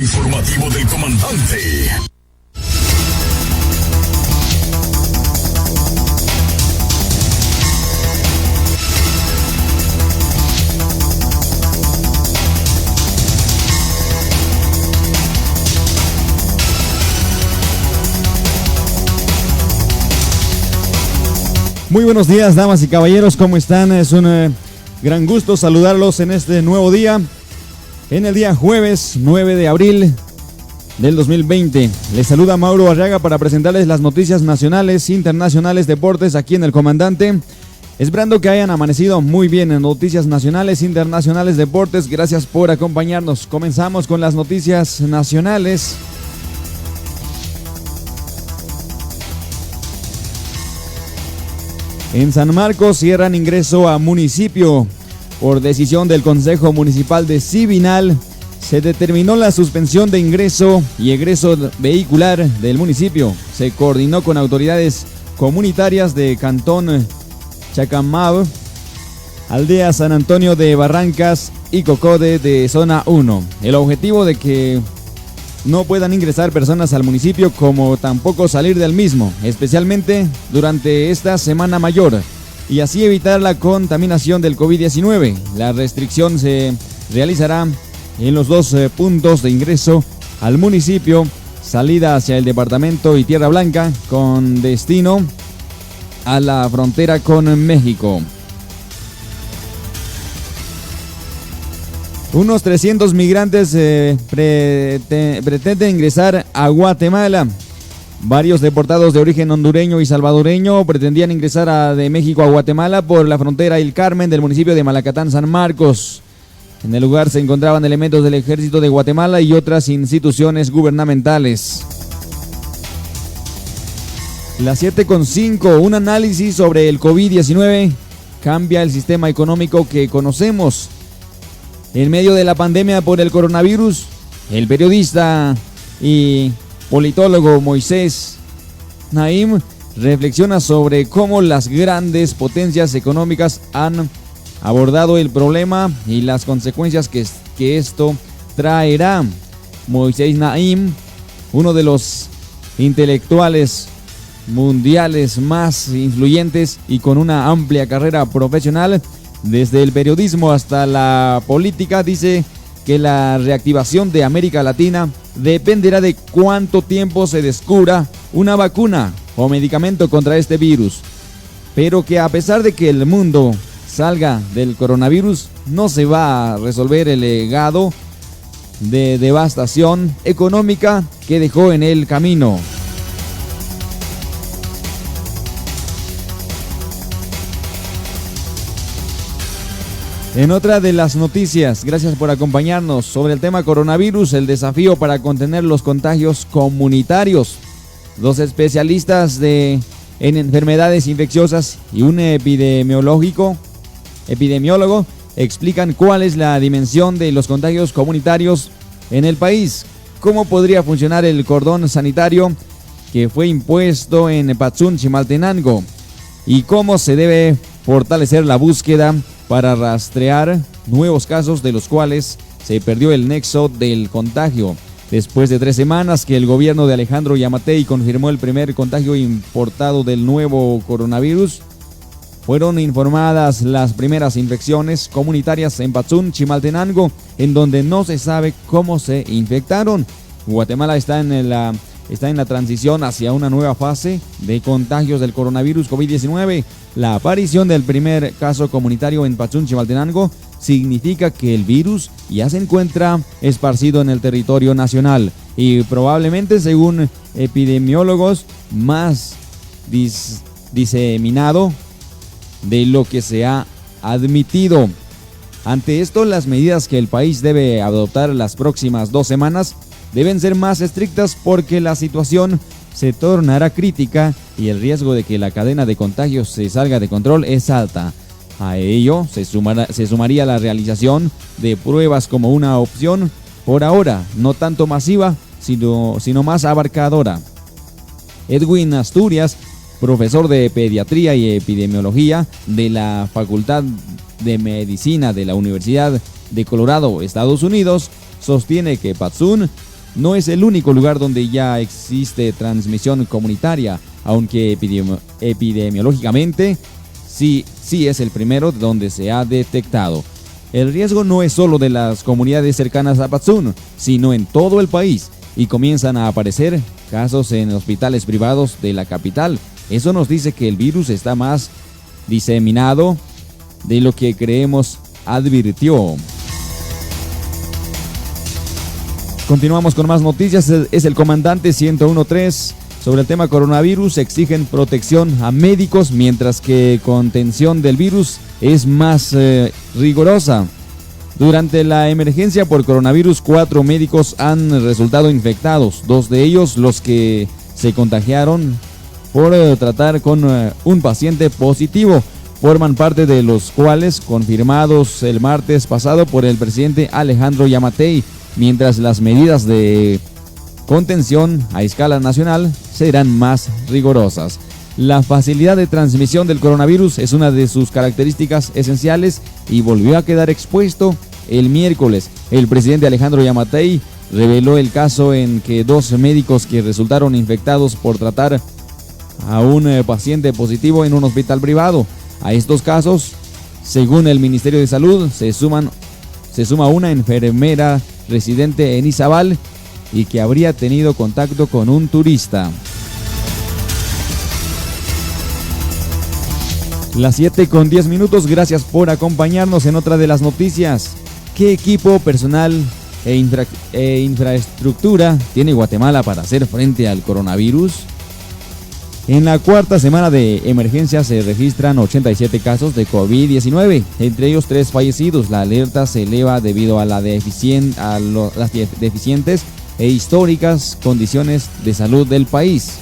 informativo del comandante. Muy buenos días, damas y caballeros, ¿cómo están? Es un gran gusto saludarlos en este nuevo día, en el día jueves 9 de abril del 2020. Les saluda Mauro Arriaga para presentarles las noticias nacionales, internacionales, deportes aquí en El Comandante. Esperando que hayan amanecido muy bien en noticias nacionales, internacionales, deportes. Gracias por acompañarnos. Comenzamos con las noticias nacionales. En San Marcos cierran ingreso a municipio. Por decisión del Consejo Municipal de Sibinal, se determinó la suspensión de ingreso y egreso vehicular del municipio. Se coordinó con autoridades comunitarias de Cantón Chacamab, Aldea San Antonio de Barrancas y Cocode de Zona 1. El objetivo de que no puedan ingresar personas al municipio como tampoco salir del mismo, especialmente durante esta Semana Mayor, y así evitar la contaminación del COVID-19. La restricción se realizará en los dos puntos de ingreso al municipio, salida hacia el departamento y Tierra Blanca, con destino a la frontera con México. Unos 300 migrantes pretenden ingresar a Guatemala. Varios deportados de origen hondureño y salvadoreño pretendían ingresar de México a Guatemala por la frontera El Carmen del municipio de Malacatán, San Marcos. En el lugar se encontraban elementos del Ejército de Guatemala y otras instituciones gubernamentales. Las 7:05, un análisis sobre el COVID-19 cambia el sistema económico que conocemos. En medio de la pandemia por el coronavirus, el periodista y politólogo Moisés Naim reflexiona sobre cómo las grandes potencias económicas han abordado el problema y las consecuencias que esto traerá. Moisés Naim, uno de los intelectuales mundiales más influyentes y con una amplia carrera profesional, desde el periodismo hasta la política, dice que la reactivación de América Latina dependerá de cuánto tiempo se descubra una vacuna o medicamento contra este virus, pero que a pesar de que el mundo salga del coronavirus, no se va a resolver el legado de devastación económica que dejó en el camino. En otra de las noticias, gracias por acompañarnos, sobre el tema coronavirus, el desafío para contener los contagios comunitarios. Dos especialistas en enfermedades infecciosas y un epidemiólogo explican cuál es la dimensión de los contagios comunitarios en el país, cómo podría funcionar el cordón sanitario que fue impuesto en Patzún, Chimaltenango, y cómo se debe fortalecer la búsqueda para rastrear nuevos casos de los cuales se perdió el nexo del contagio. Después de 3 semanas que el gobierno de Alejandro Yamatei confirmó el primer contagio importado del nuevo coronavirus, fueron informadas las primeras infecciones comunitarias en Patzún, Chimaltenango, en donde no se sabe cómo se infectaron. Guatemala está en la transición hacia una nueva fase de contagios del coronavirus COVID-19. La aparición del primer caso comunitario en Patzún, Chimaltenango, significa que el virus ya se encuentra esparcido en el territorio nacional y probablemente, según epidemiólogos, más diseminado de lo que se ha admitido. Ante esto, las medidas que el país debe adoptar las próximas 2 semanas deben ser más estrictas porque la situación se tornará crítica y el riesgo de que la cadena de contagios se salga de control es alta. A ello se sumaría la realización de pruebas como una opción, por ahora no tanto masiva, sino más abarcadora. Edwin Asturias, profesor de Pediatría y Epidemiología de la Facultad de Medicina de la Universidad de Colorado, Estados Unidos, sostiene que Patzún no es el único lugar donde ya existe transmisión comunitaria, aunque epidemiológicamente sí es el primero donde se ha detectado. El riesgo no es solo de las comunidades cercanas a Patsun, sino en todo el país, y comienzan a aparecer casos en hospitales privados de la capital. Eso nos dice que el virus está más diseminado de lo que creemos, advirtió. Continuamos con más noticias. Es el comandante 101.3 sobre el tema coronavirus. Exigen protección a médicos, mientras que contención del virus es más rigurosa. Durante la emergencia por coronavirus, 4 médicos han resultado infectados. 2 de ellos, los que se contagiaron por tratar con un paciente positivo, forman parte de los cuales confirmados el martes pasado por el presidente Alejandro Yamatei, mientras las medidas de contención a escala nacional serán más rigurosas. La facilidad de transmisión del coronavirus es una de sus características esenciales y volvió a quedar expuesto el miércoles. El presidente Alejandro Yamatei reveló el caso en que 2 médicos que resultaron infectados por tratar a un paciente positivo en un hospital privado. A estos casos, según el Ministerio de Salud, se suma una enfermera residente en Izabal y que habría tenido contacto con un turista. Las 7:10. Gracias por acompañarnos en otra de las noticias. ¿Qué equipo, personal e infraestructura tiene Guatemala para hacer frente al coronavirus? En la cuarta semana de emergencia se registran 87 casos de COVID-19, entre ellos 3 fallecidos. La alerta se eleva debido a las deficientes e históricas condiciones de salud del país.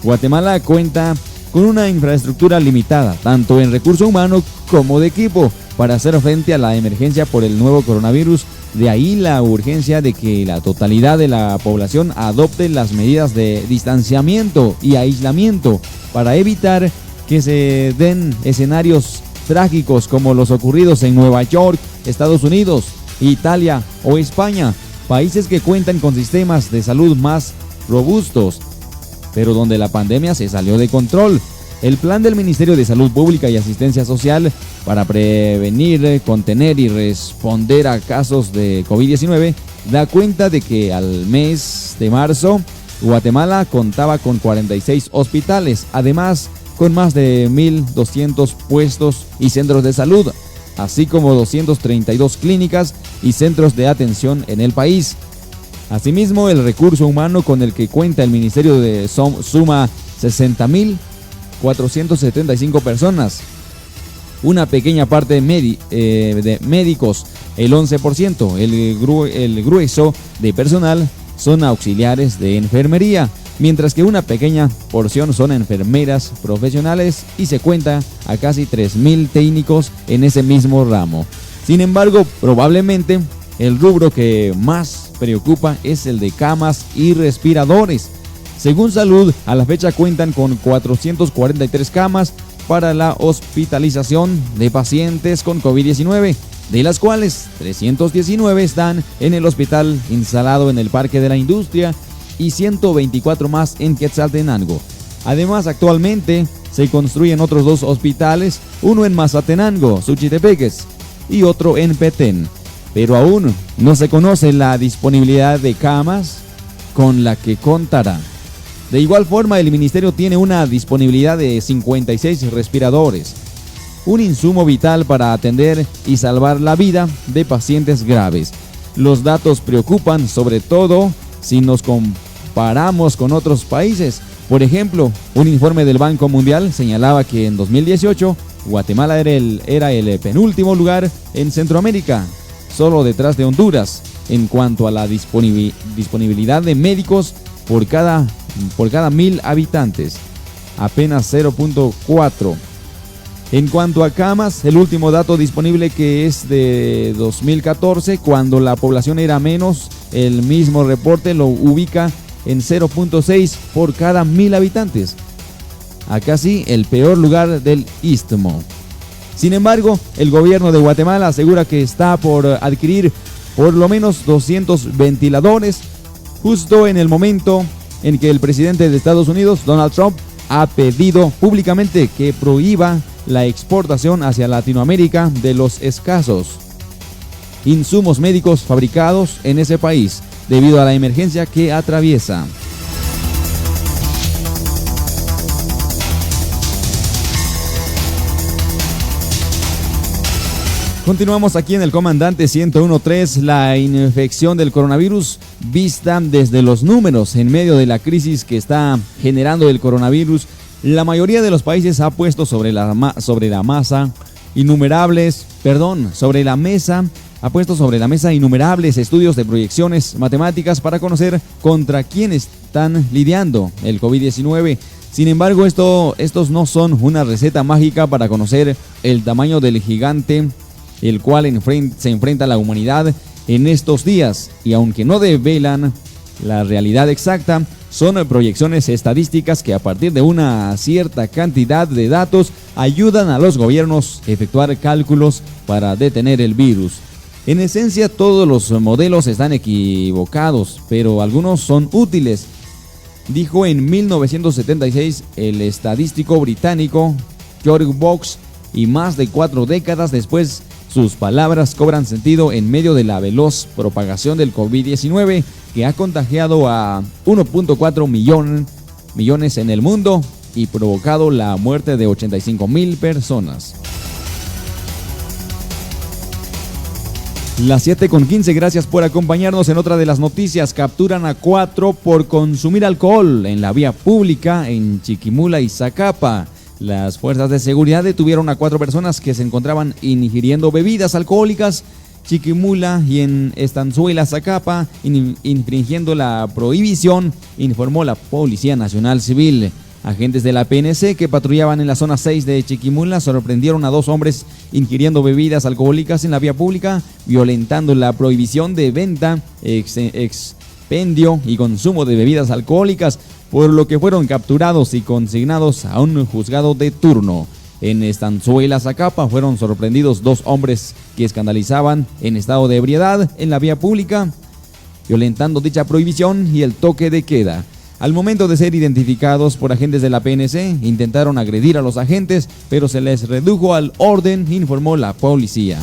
Guatemala cuenta con una infraestructura limitada, tanto en recurso humano como de equipo, para hacer frente a la emergencia por el nuevo coronavirus. De ahí la urgencia de que la totalidad de la población adopte las medidas de distanciamiento y aislamiento para evitar que se den escenarios trágicos como los ocurridos en Nueva York, Estados Unidos, Italia o España, países que cuentan con sistemas de salud más robustos, pero donde la pandemia se salió de control. El plan del Ministerio de Salud Pública y Asistencia Social para prevenir, contener y responder a casos de COVID-19 da cuenta de que al mes de marzo Guatemala contaba con 46 hospitales, además con más de 1.200 puestos y centros de salud, así como 232 clínicas y centros de atención en el país. Asimismo, el recurso humano con el que cuenta el Ministerio suma 60.475 personas. Una pequeña parte de médicos, el 11%, el grueso de personal son auxiliares de enfermería, mientras que una pequeña porción son enfermeras profesionales y se cuenta a casi 3.000 técnicos en ese mismo ramo. Sin embargo, probablemente el rubro que más preocupa es el de camas y respiradores. Según Salud, a la fecha cuentan con 443 camas para la hospitalización de pacientes con COVID-19, de las cuales 319 están en el hospital instalado en el Parque de la Industria y 124 más en Quetzaltenango. Además, actualmente se construyen otros 2 hospitales, uno en Mazatenango, Suchitepeques, y otro en Petén, pero aún no se conoce la disponibilidad de camas con la que contará. De igual forma, el ministerio tiene una disponibilidad de 56 respiradores, un insumo vital para atender y salvar la vida de pacientes graves. Los datos preocupan, sobre todo si nos comparamos con otros países. Por ejemplo, un informe del Banco Mundial señalaba que en 2018 Guatemala era el penúltimo lugar en Centroamérica, solo detrás de Honduras, en cuanto a la disponibilidad de médicos por cada 1.000 habitantes, apenas 0.4. En cuanto a camas, el último dato disponible, que es de 2014, cuando la población era menos, el mismo reporte lo ubica en 0.6 por cada 1.000 habitantes, a casi el peor lugar del Istmo. Sin embargo, el gobierno de Guatemala asegura que está por adquirir por lo menos 200 ventiladores justo en el momento en que el presidente de Estados Unidos, Donald Trump, ha pedido públicamente que prohíba la exportación hacia Latinoamérica de los escasos insumos médicos fabricados en ese país debido a la emergencia que atraviesa. Continuamos aquí en el Comandante 101.3, la infección del coronavirus vista desde los números en medio de la crisis que está generando el coronavirus. La mayoría de los países ha puesto sobre la mesa innumerables estudios de proyecciones matemáticas para conocer contra quién están lidiando el COVID-19. Sin embargo, estos no son una receta mágica para conocer el tamaño del gigante el cual se enfrenta a la humanidad en estos días, y aunque no develan la realidad exacta, son proyecciones estadísticas que a partir de una cierta cantidad de datos ayudan a los gobiernos a efectuar cálculos para detener el virus. En esencia, todos los modelos están equivocados, pero algunos son útiles, dijo en 1976 el estadístico británico George Box, y más de 4 décadas después, sus palabras cobran sentido en medio de la veloz propagación del COVID-19 que ha contagiado a 1.4 millones en el mundo y provocado la muerte de 85,000 personas. Las 7:15, gracias por acompañarnos en otra de las noticias. Capturan a 4 por consumir alcohol en la vía pública en Chiquimula y Zacapa. Las fuerzas de seguridad detuvieron a 4 personas que se encontraban ingiriendo bebidas alcohólicas Chiquimula y en Estanzuela, Zacapa, infringiendo la prohibición, informó la Policía Nacional Civil. Agentes de la PNC que patrullaban en la zona 6 de Chiquimula sorprendieron a 2 hombres ingiriendo bebidas alcohólicas en la vía pública, violentando la prohibición de venta, expendio y consumo de bebidas alcohólicas, por lo que fueron capturados y consignados a un juzgado de turno. En Estanzuela, Zacapa, fueron sorprendidos 2 hombres que escandalizaban en estado de ebriedad en la vía pública, violentando dicha prohibición y el toque de queda. Al momento de ser identificados por agentes de la PNC, intentaron agredir a los agentes, pero se les redujo al orden, informó la policía.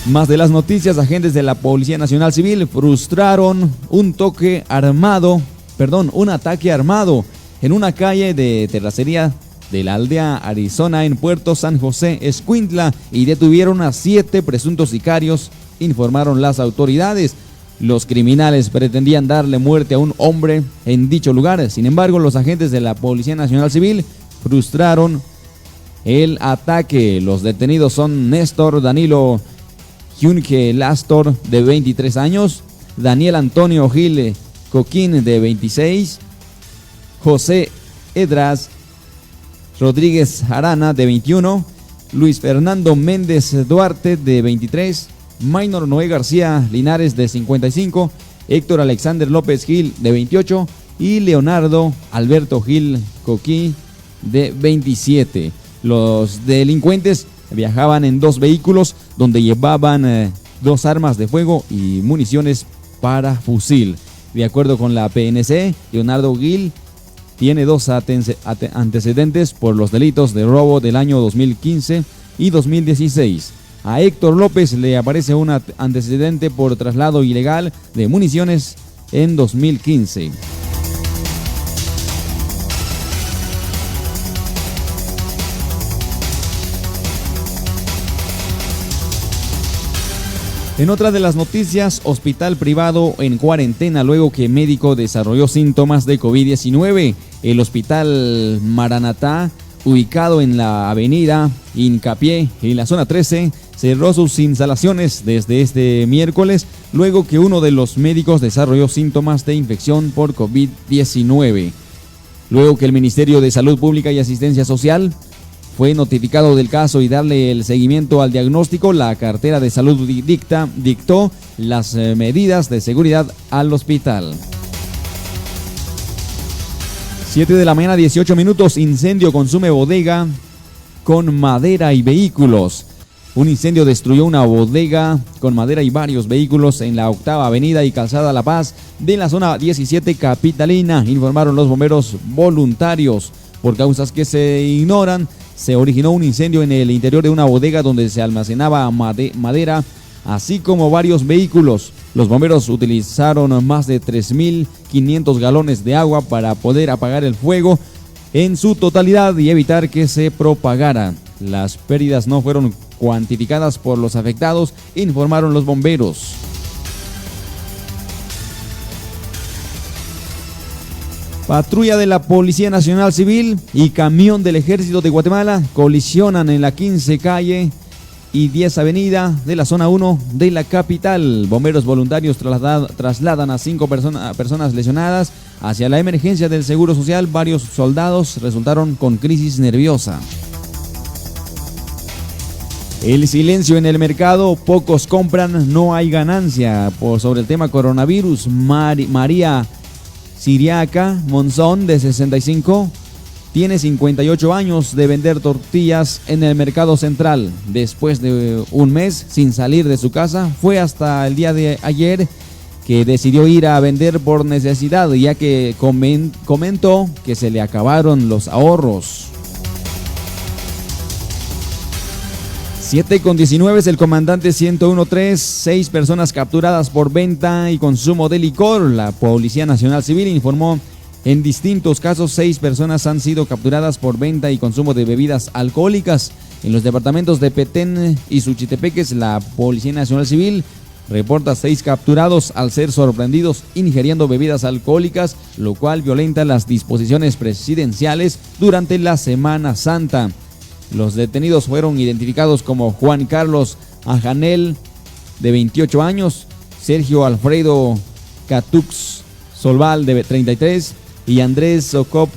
Más de las noticias, agentes de la Policía Nacional Civil frustraron un ataque armado en una calle de terracería de la aldea Arizona en Puerto San José, Escuintla, y detuvieron a 7 presuntos sicarios, informaron las autoridades. Los criminales pretendían darle muerte a un hombre en dicho lugar. Sin embargo, los agentes de la Policía Nacional Civil frustraron el ataque. Los detenidos son Néstor Danilo Junque Lastor, de 23 años, Daniel Antonio Gil Coquín, de 26, José Edras Rodríguez Arana, de 21, Luis Fernando Méndez Duarte, de 23, Maynor Noé García Linares, de 55, Héctor Alexander López Gil, de 28, y Leonardo Alberto Gil Coquí, de 27. Los delincuentes viajaban en 2 vehículos donde llevaban 2 armas de fuego y municiones para fusil. De acuerdo con la PNC, Leonardo Gil tiene 2 antecedentes por los delitos de robo del año 2015 y 2016. A Héctor López le aparece un antecedente por traslado ilegal de municiones en 2015. En otra de las noticias, hospital privado en cuarentena luego que médico desarrolló síntomas de COVID-19. El hospital Maranatá, ubicado en la avenida Hincapié, en la zona 13, cerró sus instalaciones desde este miércoles, luego que uno de los médicos desarrolló síntomas de infección por COVID-19. Luego que el Ministerio de Salud Pública y Asistencia Social fue notificado del caso y darle el seguimiento al diagnóstico, la cartera de salud dictó las medidas de seguridad al hospital. 7 de la mañana, 18 minutos, incendio consume bodega con madera y vehículos. Un incendio destruyó una bodega con madera y varios vehículos en la 8ª Avenida y Calzada La Paz de la zona 17 capitalina, informaron los bomberos voluntarios. Por causas que se ignoran, se originó un incendio en el interior de una bodega donde se almacenaba madera, así como varios vehículos. Los bomberos utilizaron más de 3.500 galones de agua para poder apagar el fuego en su totalidad y evitar que se propagara. Las pérdidas no fueron cuantificadas por los afectados, informaron los bomberos. Patrulla de la Policía Nacional Civil y camión del Ejército de Guatemala colisionan en la 15 calle y 10 avenida de la zona 1 de la capital. Bomberos voluntarios trasladan a 5 personas lesionadas hacia la emergencia del Seguro Social. Varios soldados resultaron con crisis nerviosa. El silencio en el mercado, pocos compran, no hay ganancia. Sobre el tema coronavirus, María Siriaca Monzón, de 65, tiene 58 años de vender tortillas en el mercado central. Después de un mes sin salir de su casa, fue hasta el día de ayer que decidió ir a vender por necesidad, ya que comentó que se le acabaron los ahorros. 7:19, el comandante 101.3, 6 personas capturadas por venta y consumo de licor. La Policía Nacional Civil informó en distintos casos 6 personas han sido capturadas por venta y consumo de bebidas alcohólicas. En los departamentos de Petén y Suchitepeques, la Policía Nacional Civil reporta 6 capturados al ser sorprendidos ingiriendo bebidas alcohólicas, lo cual violenta las disposiciones presidenciales durante la Semana Santa. Los detenidos fueron identificados como Juan Carlos Ajanel, de 28 años, Sergio Alfredo Catux Solval, de 33, y Andrés Socop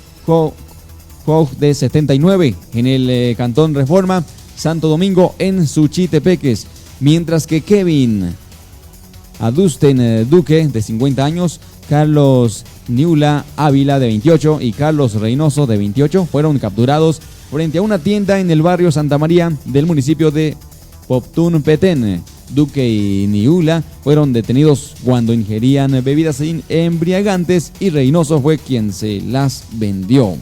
de 79, en el Cantón Reforma, Santo Domingo, en Suchitepeques. Mientras que Kevin Adusten Duque, de 50 años, Carlos Niula Ávila, de 28, y Carlos Reynoso, de 28, fueron capturados frente a una tienda en el barrio Santa María del municipio de Poptún, Petén. Duque y Niula fueron detenidos cuando ingerían bebidas embriagantes y Reynoso fue quien se las vendió.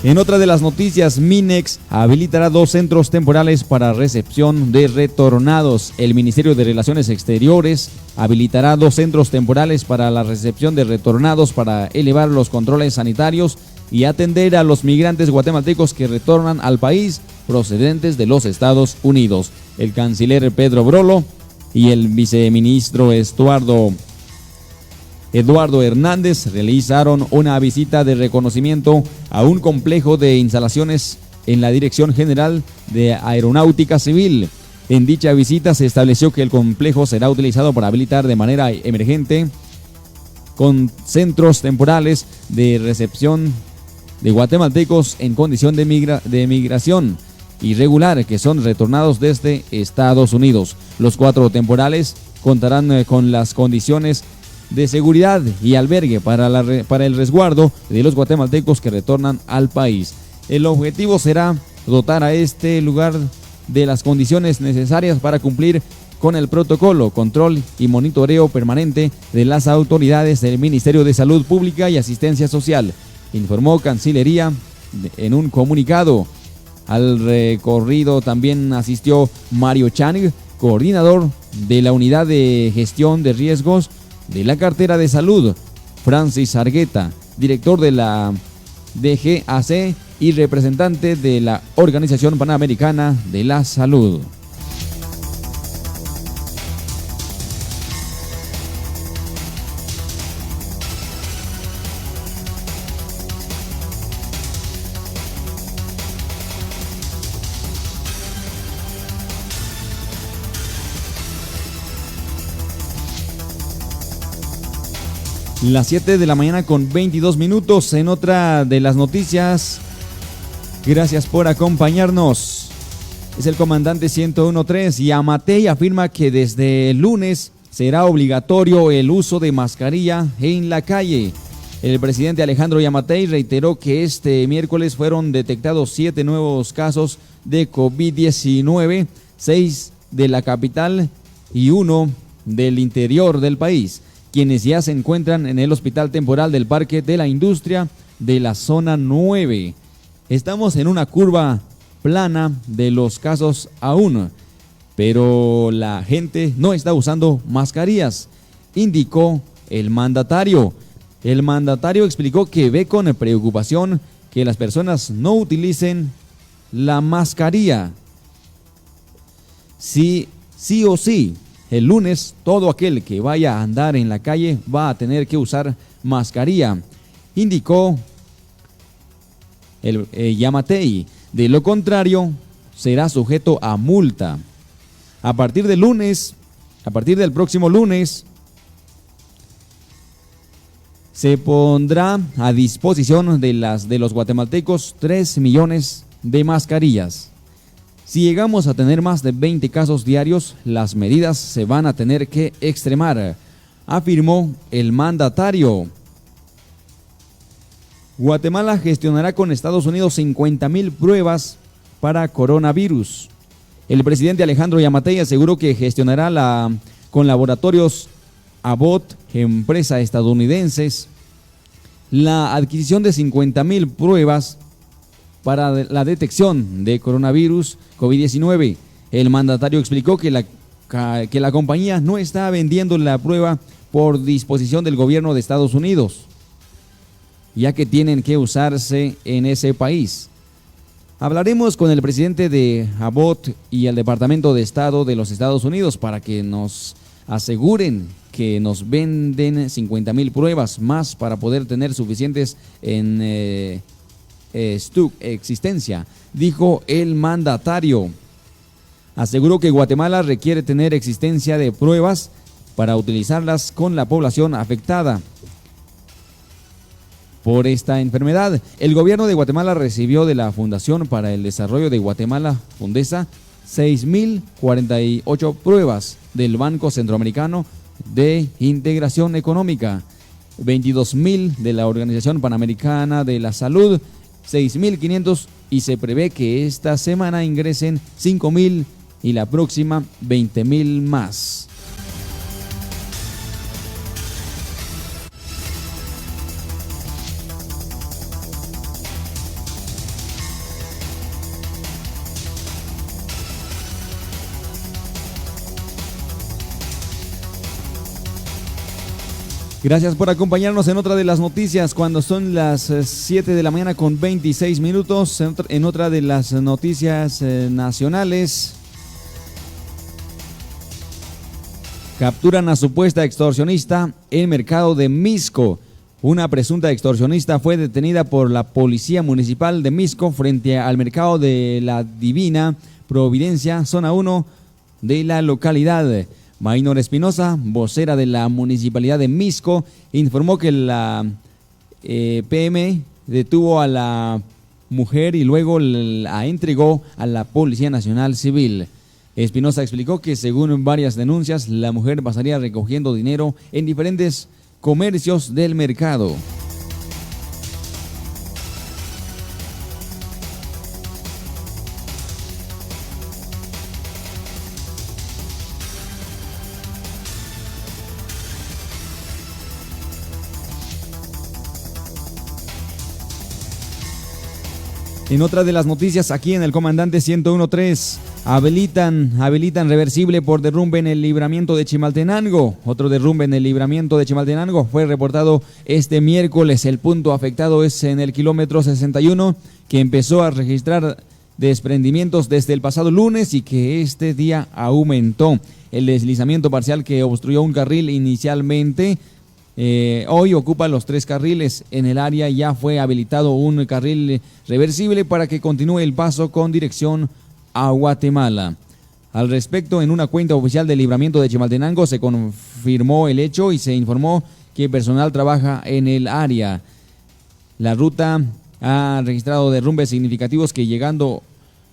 En otra de las noticias, Minex habilitará 2 centros temporales para recepción de retornados. El Ministerio de Relaciones Exteriores habilitará 2 centros temporales para la recepción de retornados para elevar los controles sanitarios y atender a los migrantes guatemaltecos que retornan al país procedentes de los Estados Unidos. El canciller Pedro Brolo y el viceministro Eduardo Hernández realizaron una visita de reconocimiento a un complejo de instalaciones en la Dirección General de Aeronáutica Civil. En dicha visita se estableció que el complejo será utilizado para habilitar de manera emergente con centros temporales de recepción de guatemaltecos en condición de migración irregular que son retornados desde Estados Unidos. Los 4 temporales contarán con las condiciones de seguridad y albergue para el resguardo de los guatemaltecos que retornan al país. El objetivo será dotar a este lugar de las condiciones necesarias para cumplir con el protocolo, control y monitoreo permanente de las autoridades del Ministerio de Salud Pública y Asistencia Social, informó Cancillería en un comunicado. Al recorrido también asistió Mario Chang, coordinador de la Unidad de Gestión de Riesgos de la Cartera de Salud, Francis Argueta, director de la DGAC y representante de la Organización Panamericana de la Salud. Las 7 de la mañana con 22 minutos en otra de las noticias. Gracias por acompañarnos. Es el comandante 101.3 y Amatei afirma que desde el lunes será obligatorio el uso de mascarilla en la calle. El presidente Alejandro Yamatei reiteró que este miércoles fueron detectados 7 nuevos casos de COVID-19, 6 de la capital y 1 del interior del país, quienes ya se encuentran en el hospital temporal del Parque de la Industria de la zona 9. Estamos en una curva plana de los casos aún, pero la gente no está usando mascarillas, indicó el mandatario. El mandatario explicó que ve con preocupación que las personas no utilicen la mascarilla. Sí o sí, el lunes todo aquel que vaya a andar en la calle va a tener que usar mascarilla, indicó el Yamatei. De lo contrario, será sujeto a multa. A partir del próximo lunes, se pondrá a disposición de los guatemaltecos 3 millones de mascarillas. Si llegamos a tener más de 20 casos diarios, las medidas se van a tener que extremar, afirmó el mandatario. Guatemala gestionará con Estados Unidos 50,000 pruebas para coronavirus. El presidente Alejandro Yamatei aseguró que gestionará con laboratorios Abbott, empresa estadounidenses, la adquisición de 50,000 pruebas para la detección de coronavirus COVID-19. El mandatario explicó que la compañía no está vendiendo la prueba por disposición del gobierno de Estados Unidos, ya que tienen que usarse en ese país. Hablaremos con el presidente de Abbott y el Departamento de Estado de los Estados Unidos para que nos aseguren que nos venden 50,000 pruebas más para poder tener suficientes en existencia, dijo el mandatario. Aseguró que Guatemala requiere tener existencia de pruebas para utilizarlas con la población afectada por esta enfermedad. El gobierno de Guatemala recibió de la Fundación para el Desarrollo de Guatemala, Fundesa, 6,048 pruebas del Banco Centroamericano de Integración Económica, 22,000 de la Organización Panamericana de la Salud, 6,500, y se prevé que esta semana ingresen 5,000 y la próxima 20,000 más. Gracias por acompañarnos en otra de las noticias cuando son las 7 de la mañana con 26 minutos. En otra de las noticias nacionales, capturan a supuesta extorsionista en mercado de Mixco. Una presunta extorsionista fue detenida por la Policía Municipal de Mixco frente al mercado de la Divina Providencia, zona 1 de la localidad. Maynor Espinosa, vocera de la Municipalidad de Mixco, informó que la PM detuvo a la mujer y luego la entregó a la Policía Nacional Civil. Espinosa explicó que según varias denuncias, la mujer pasaría recogiendo dinero en diferentes comercios del mercado. En otra de las noticias, aquí en el Comandante 101.3, habilitan reversible por derrumbe en el libramiento de Chimaltenango. Otro derrumbe en el libramiento de Chimaltenango fue reportado este miércoles. El punto afectado es en el kilómetro 61, que empezó a registrar desprendimientos desde el pasado lunes y que este día aumentó. El deslizamiento parcial que obstruyó un carril inicialmente hoy ocupa los 3 carriles. En el área ya fue habilitado un carril reversible para que continúe el paso con dirección a Guatemala. Al respecto, en una cuenta oficial del libramiento de Chimaltenango se confirmó el hecho y se informó que personal trabaja en el área. La ruta ha registrado derrumbes significativos que llegando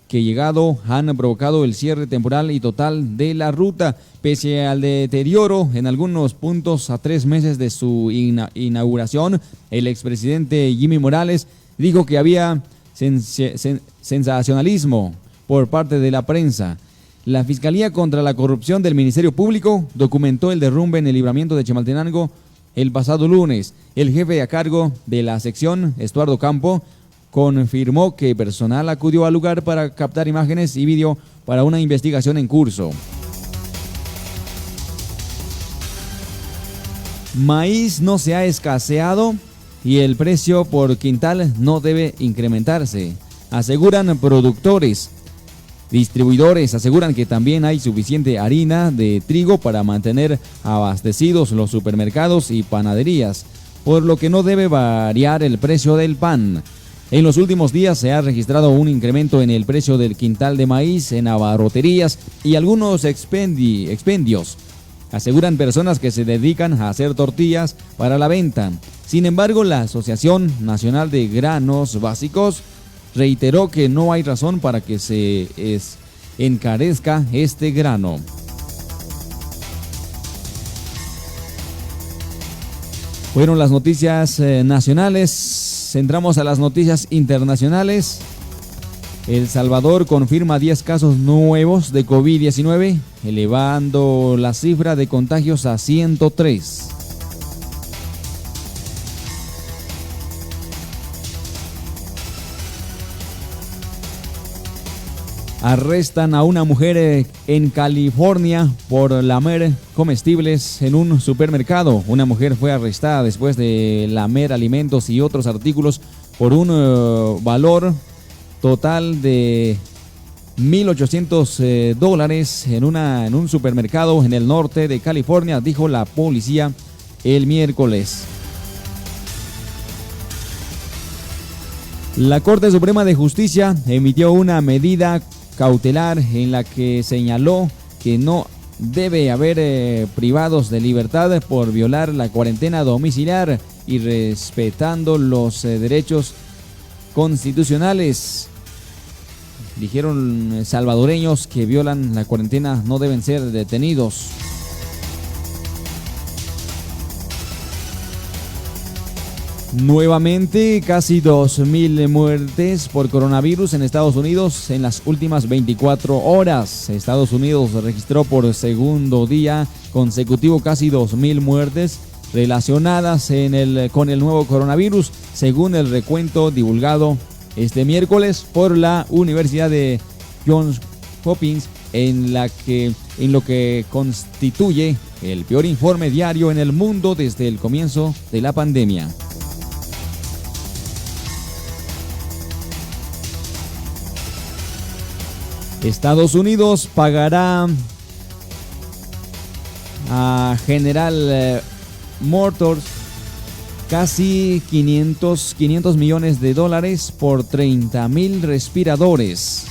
que llegado han provocado el cierre temporal y total de la ruta. Pese al deterioro en algunos puntos a 3 meses de su inauguración, el expresidente Jimmy Morales dijo que había sensacionalismo por parte de la prensa. La Fiscalía contra la Corrupción del Ministerio Público documentó el derrumbe en el libramiento de Chimaltenango el pasado lunes. El jefe a cargo de la sección, Estuardo Campo, confirmó que personal acudió al lugar para captar imágenes y vídeo para una investigación en curso. Maíz no se ha escaseado y el precio por quintal no debe incrementarse, aseguran productores. Distribuidores aseguran que también hay suficiente harina de trigo para mantener abastecidos los supermercados y panaderías, por lo que no debe variar el precio del pan. En los últimos días se ha registrado un incremento en el precio del quintal de maíz en abarroterías y algunos expendios. Aseguran personas que se dedican a hacer tortillas para la venta. Sin embargo, la Asociación Nacional de Granos Básicos reiteró que no hay razón para que se encarezca este grano. Fueron las noticias nacionales. Entramos a las noticias internacionales. El Salvador confirma 10 casos nuevos de COVID-19, elevando la cifra de contagios a 103. Arrestan a una mujer en California por lamer comestibles en un supermercado. Una mujer fue arrestada después de lamer alimentos y otros artículos por un valor total de $1,800 en un supermercado en el norte de California, dijo la policía el miércoles. La Corte Suprema de Justicia emitió una medida cautelar en la que señaló que no debe haber privados de libertad por violar la cuarentena domiciliar y respetando los derechos constitucionales. Dijeron salvadoreños que violan la cuarentena no deben ser detenidos. Nuevamente, casi 2,000 muertes por coronavirus en Estados Unidos en las últimas 24 horas. Estados Unidos registró por segundo día consecutivo casi 2,000 muertes relacionadas con el nuevo coronavirus, según el recuento divulgado este miércoles por la Universidad de Johns Hopkins, en lo que constituye el peor informe diario en el mundo desde el comienzo de la pandemia. Estados Unidos pagará a General Motors casi 500 millones de dólares por 30,000 respiradores.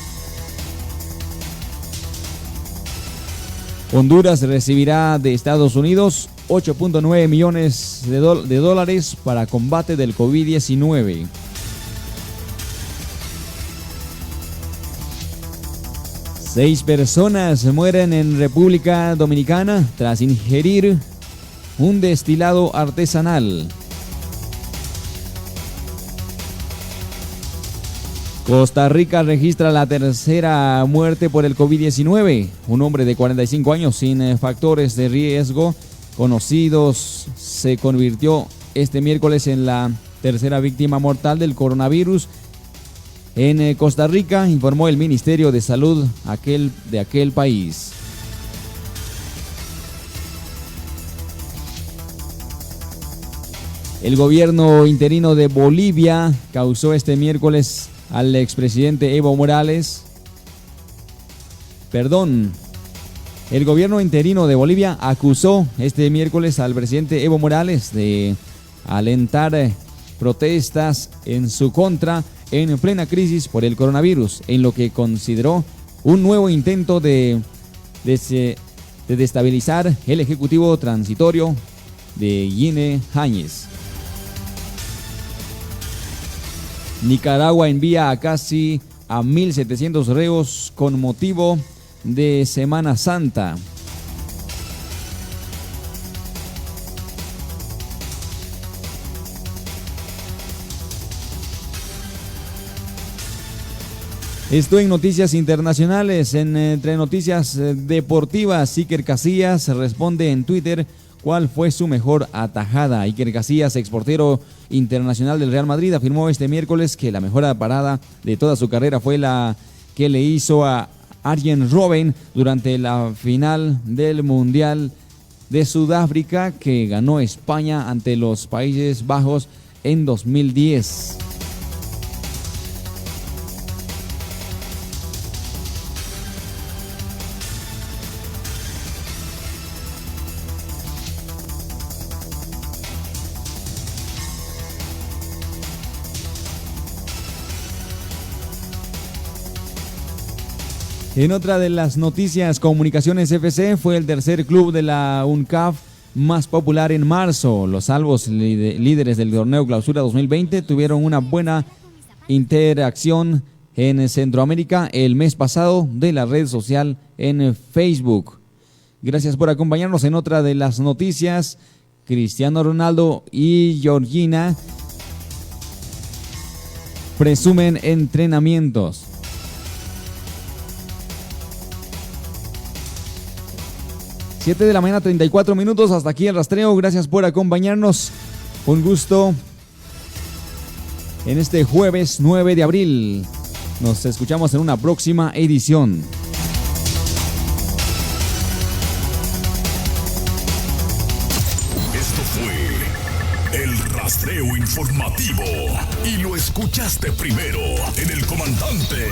Honduras recibirá de Estados Unidos 8.9 millones de dólares para combate del COVID-19. Seis personas mueren en República Dominicana tras ingerir un destilado artesanal. Costa Rica registra la tercera muerte por el COVID-19. Un hombre de 45 años sin factores de riesgo conocidos se convirtió este miércoles en la tercera víctima mortal del coronavirus en Costa Rica, informó el Ministerio de Salud de aquel país. El gobierno interino de Bolivia causó este miércoles al expresidente Evo Morales. El gobierno interino de Bolivia acusó este miércoles al presidente Evo Morales de alentar protestas en su contra en plena crisis por el coronavirus, en lo que consideró un nuevo intento de destabilizar el ejecutivo transitorio de Guine Áñez. Nicaragua envía a casi a 1.700 reos con motivo de Semana Santa. Esto en noticias internacionales. Entre noticias deportivas, Iker Casillas responde en Twitter cuál fue su mejor atajada. Iker Casillas, exportero internacional del Real Madrid, afirmó este miércoles que la mejor parada de toda su carrera fue la que le hizo a Arjen Robben durante la final del Mundial de Sudáfrica que ganó España ante los Países Bajos en 2010. En otra de las noticias, Comunicaciones FC fue el tercer club de la UNCAF más popular en marzo. Los albos líderes del torneo Clausura 2020 tuvieron una buena interacción en Centroamérica el mes pasado de la red social en Facebook. Gracias por acompañarnos en otra de las noticias. Cristiano Ronaldo y Georgina presumen entrenamientos. 7 de la mañana, 34 minutos. Hasta aquí el rastreo. Gracias por acompañarnos. Un gusto en este jueves 9 de abril. Nos escuchamos en una próxima edición. Esto fue el rastreo informativo y lo escuchaste primero en El Comandante.